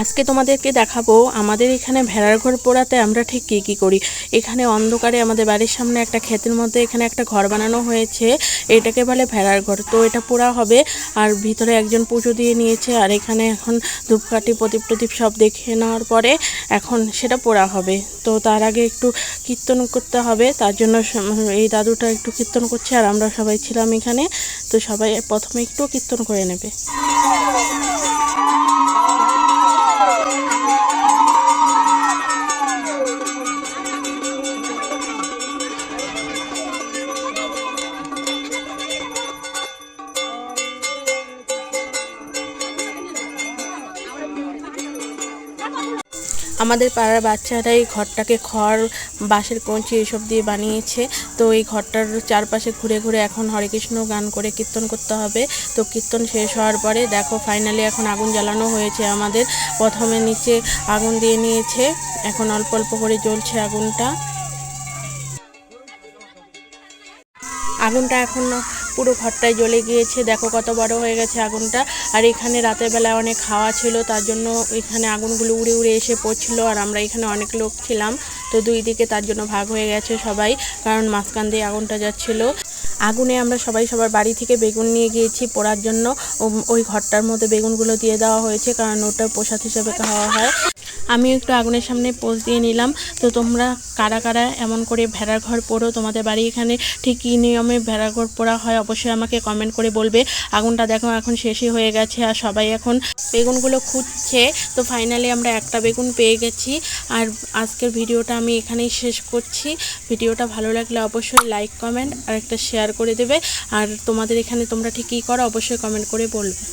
আজকে তোমাদেরকে দেখাবো আমাদের এখানে ভেড়ার ঘর পোড়াতে আমরা ঠিক কী করি। এখানে অন্ধকারে আমাদের বাড়ির সামনে একটা ক্ষেতের মধ্যে এখানে একটা ঘর বানানো হয়েছে, এটাকে বলে ভেড়ার ঘর। তো এটা পোড়া হবে আর ভিতরে একজন পুজো দিয়ে নিয়েছে, আর এখানে এখন ধূপকাঠি প্রদীপ সব দেখে নেওয়ার পরে এখন সেটা পোড়া হবে। তো তার আগে একটু কীর্তন করতে হবে, তার জন্য এই দাদুটা একটু কীর্তন করছে আর আমরা সবাই ছিলাম এখানে। তো সবাই প্রথমে একটু কীর্তন করে নেবে। আমাদের পাড়ার বাচ্চারা এই ঘরটাকে খড়, বাঁশের কঞ্চি এসব দিয়ে বানিয়েছে। তো এই ঘরটার চারপাশে ঘুরে ঘুরে এখন হরে কৃষ্ণ গান করে কীর্তন করতে হবে। তো কীর্তন শেষ হওয়ার পরে দেখো ফাইনালি এখন আগুন জ্বালানো হয়েছে। আমাদের প্রথমে নিচে আগুন দিয়ে নিয়েছে, এখন অল্প অল্প করে জ্বলছে আগুনটা। আগুনটা এখন পুরো ঘরটায় জ্বলে গিয়েছে, দেখো কত বড় হয়ে গেছে আগুনটা। আর এখানে রাতের বেলায় অনেক হাওয়া ছিল, তার জন্য এখানে আগুনগুলো উড়ে উড়ে এসে পড়ছিল। আর আমরা এখানে অনেক লোক ছিলাম, তো দুই দিকে তার জন্য ভাগ হয়ে গেছে সবাই, কারণ মাঝখান দিয়ে আগুনটা যাচ্ছিল। আগুনে আমরা সবাই সবার বাড়ি থেকে বেগুন নিয়ে গিয়েছি পোড়ার জন্য। ওই ঘরটার মধ্যে বেগুনগুলো দিয়ে দেওয়া হয়েছে, কারণ ওটা প্রসাদ হিসেবে খাওয়া হয়। আমি একটু আগুনের সামনে পোজ দিয়ে নিলাম। তো তোমরা কারা কারা এমন করে ভেড়ার ঘর পোড়ো, তোমাদের বাড়ি এখানে ঠিক কী নিয়মে ভেড়ার ঘর পোড়া হয় অবশ্যই আমাকে কমেন্ট করে বলবে। আগুনটা দেখো এখন শেষই হয়ে গেছে আর সবাই এখন বেগুনগুলো খুঁজছে। তো ফাইনালি আমরা একটা বেগুন পেয়ে গেছি। আর আজকের ভিডিওটা আমি এখানেই শেষ করছি। ভিডিওটা ভালো লাগলে অবশ্যই লাইক, কমেন্ট আর একটা শেয়ার করে দেবে। আর তোমাদের এখানে তোমরা ঠিক কী করো অবশ্যই কমেন্ট করে বলবে।